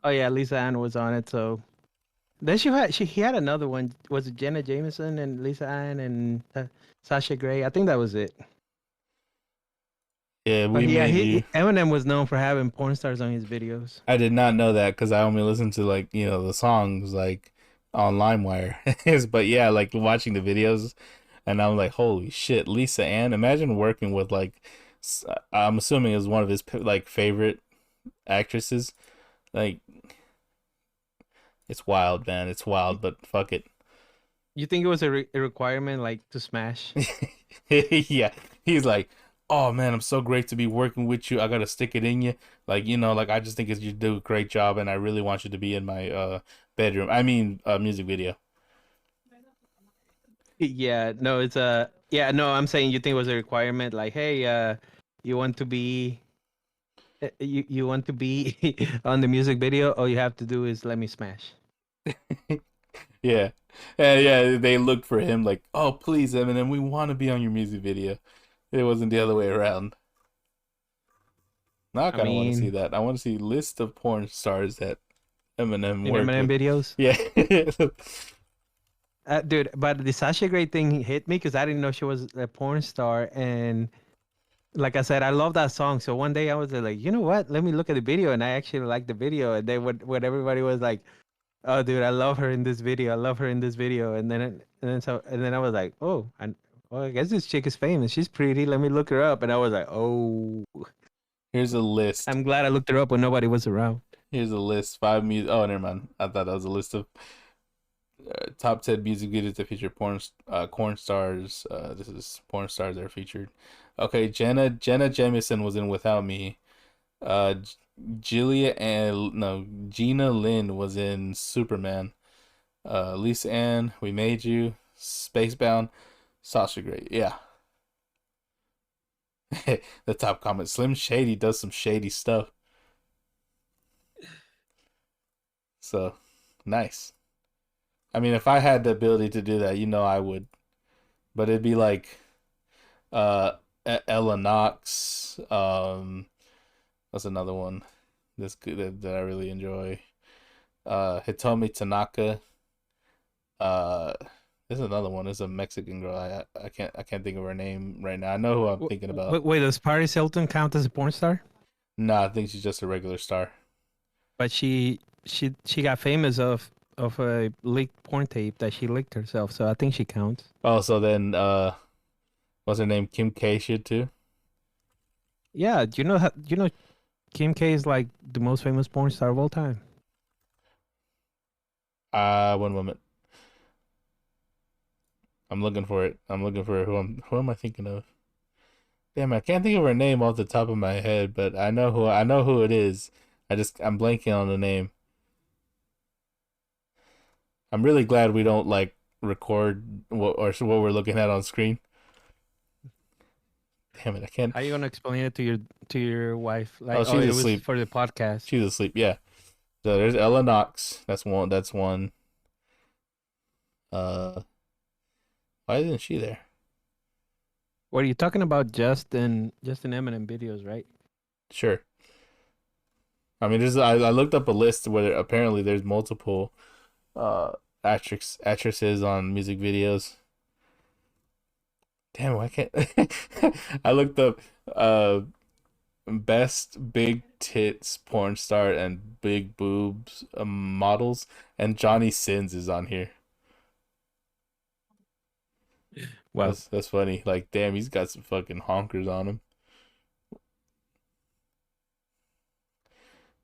Oh yeah, Lisa Ann was on it. So then he had another one. Was it Jenna Jameson and Lisa Ann and Sasha Grey? I think that was it. Yeah, But We yeah, Made You. Eminem was known for having porn stars on his videos. I did not know that because I only listened to like the songs like on LimeWire. But yeah, like watching the videos, and I'm like, holy shit, Lisa Ann. Imagine working with like, I'm assuming is one of his like favorite actresses. Like it's wild, man. It's wild, but fuck it. You think it was a requirement like to smash? Yeah, he's like, oh man, I'm so great to be working with you. I gotta stick it in you, like like I just think you do a great job, and I really want you to be in my bedroom. I mean, music video. Yeah, no, it's a yeah, no, I'm saying you think it was a requirement like, hey, you want to be you want to be on the music video, all you have to do is let me smash. Yeah, yeah. They looked for him like, oh please, Eminem, we want to be on your music video. It wasn't the other way around. Now I I kind of want to see mean, that. I want to see list of porn stars that Eminem in worked Eminem with. videos. Yeah. Dude, but the Sasha Grey thing hit me because I didn't know she was a porn star, and like I said, I love that song. So one day I was like, you know what? Let me look at the video, and I actually liked the video. And then when everybody was like, "Oh, dude, I love her in this video. I love her in this video," and then I was like, "Oh, well, I guess this chick is famous. She's pretty. Let me look her up." And I was like, "Oh, Here's a list. I'm glad I looked her up when nobody was around." Here's a list. Five music. Oh, never mind. I thought that was a list of top 10 music videos that feature porn stars. This is porn stars that are featured. Okay, Jenna Jameson was in Without Me. Uh, Gina Lynn was in Superman. Lisa Ann, We Made You, Spacebound, Sasha Grey. Yeah. The top comment: Slim Shady does some shady stuff. So nice. I mean, if I had the ability to do that, I would. But it'd be like Ella Knox. What's another one that's good that I really enjoy? Hitomi Tanaka. Uh, There's another one. There's a Mexican girl. I can't think of her name right now. I know who I'm thinking about. Wait, does Paris Hilton count as a porn star? No, I think she's just a regular star. But she got famous of a leaked porn tape that she leaked herself, so I think she counts. Oh, so then what's her name? Kim K should too. Yeah, you know Kim K is like the most famous porn star of all time. One moment. I'm looking for it. I'm looking for who am I thinking of? Damn, I can't think of her name off the top of my head, but I know who it is. I'm blanking on the name. I'm really glad we don't like record what we're looking at on screen. Damn it, I can't. How you gonna explain it to your wife? Like, Oh, she's it was asleep. for the podcast. She's asleep. Yeah. So there's Ella Knox. That's one. That's one. Uh, why isn't she there? What are you talking about? Justin Eminem videos, right? Sure. I mean, I looked up a list where apparently there's multiple uh actresses on music videos. Damn, why can't I looked up best big tits porn star and big boobs models, and Johnny Sins is on here. Well, That's funny. Like, damn, he's got some fucking honkers on him.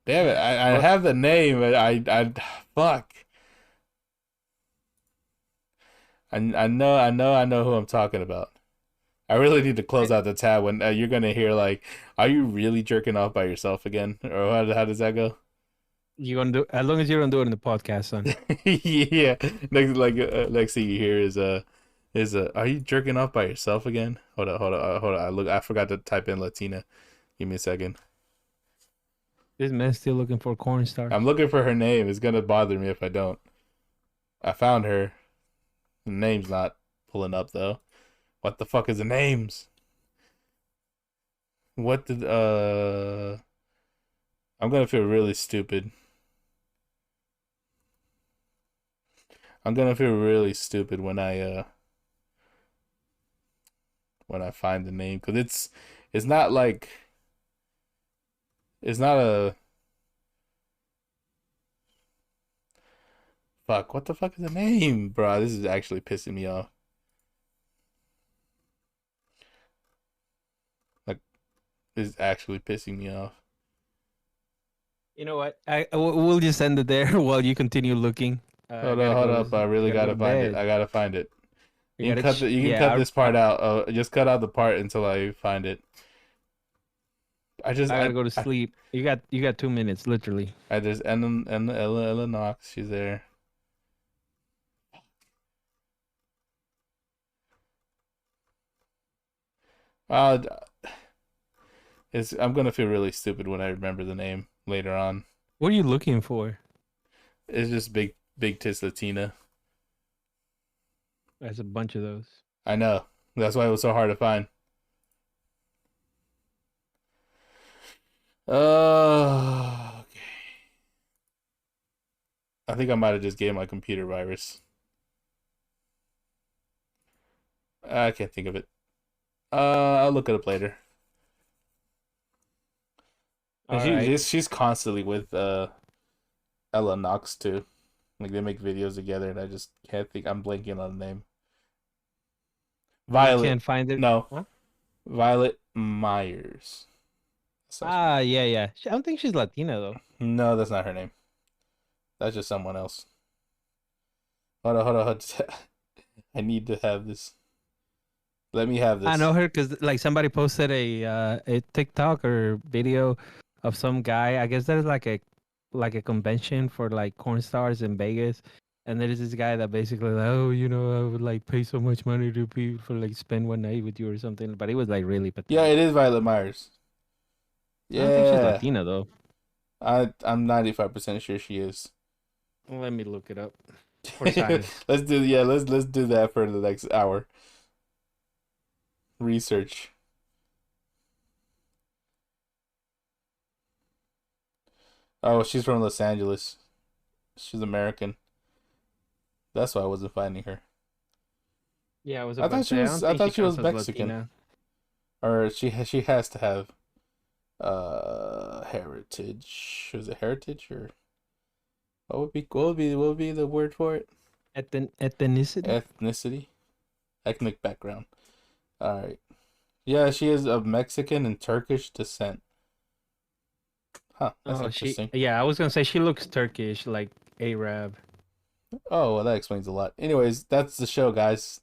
Damn it, I well, have the name, but I fuck. I know who I'm talking about. I really need to close out the tab when you're gonna hear like, "Are you really jerking off by yourself again?" Or how does that go? you gonna do as long as you don't do it in the podcast, son. Yeah. Next thing you hear is are you jerking off by yourself again? Hold on. I forgot to type in Latina. Give me a second. This man's still looking for corn stars. I'm looking for her name. It's gonna bother me if I don't. I found her. The name's not pulling up though. What the fuck is the names? What did I'm gonna feel really stupid. I'm gonna feel really stupid when I find the name, because it's not like it's not a fuck. What the fuck is the name, bro? This is actually pissing me off. Like, this is actually pissing me off. You know what? We'll just end it there while you continue looking. I Hold up, gotta hold go up. I really gotta go gotta to find it. bed. I gotta find it. You You can cut the you can yeah, cut this part out. Just cut out the part until I find it. I just I I gotta go to sleep. You got 2 minutes, literally. I just and Ella Knox. She's there. Uh, I'm gonna feel really stupid when I remember the name later on. What are you looking for? It's just big tits Latina. There's a bunch of those. I know. That's why it was so hard to find. Okay. I think I might have just gave my computer virus. I can't think of it. I'll look it up later. And All right. she's constantly with Ella Knox too. Like, they make videos together, and I just can't think. I'm blanking on the name. You Violet. can't find it. No, Huh? Violet Myers. Yeah, yeah. I don't think she's Latina though. No, that's not her name. That's just someone else. Hold on. I need to have this. Let me have this. I know her because like somebody posted a TikTok or video of some guy. I guess there's like a convention for like corn stars in Vegas, and there is this guy that basically like, oh, I would like pay so much money to people for like spend one night with you or something. But it was like really Yeah, pathetic. it is Violet Myers. I don't think she's Yeah, Latina though. I'm 95% sure she is. Let me look it up for science. Let's do that for the next hour. Research. Oh, she's from Los Angeles. She's American. That's why I wasn't finding her. Yeah, I was I about to thought she say. I was. don't I think she thought she was counts as Mexican, Latina. or she has to have heritage. Was it heritage or what would be the word for it? Ethnicity. Ethnicity, ethnic background. All right. Yeah, she is of Mexican and Turkish descent. Huh, that's Oh, she. interesting. Yeah, I was gonna say she looks Turkish, like Arab. Oh, well, that explains a lot. Anyways, that's the show, guys.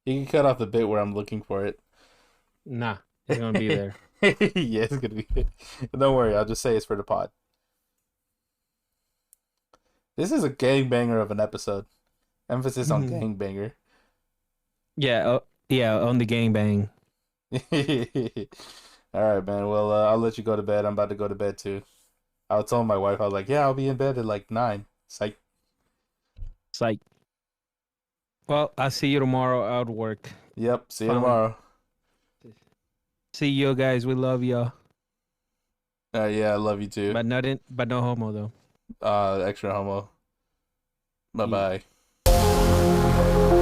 You can cut off the bit where I'm looking for it. Nah, it's gonna be there. Yeah, it's gonna be good. Don't worry, I'll just say it's for the pod. This is a gangbanger of an episode. Emphasis on Mhm. gangbanger. Yeah, yeah, on the gangbang. All right, man. Well, I'll let you go to bed. I'm about to go to bed too. I was telling my wife, I was like, "Yeah, I'll be in bed at like 9." Psych. Psych. Well, I'll see you tomorrow at work. Yep. See you Finally. tomorrow. See you guys. We love y'all. Yeah, I love you too. But no homo though. Extra homo. Bye Yeah. bye.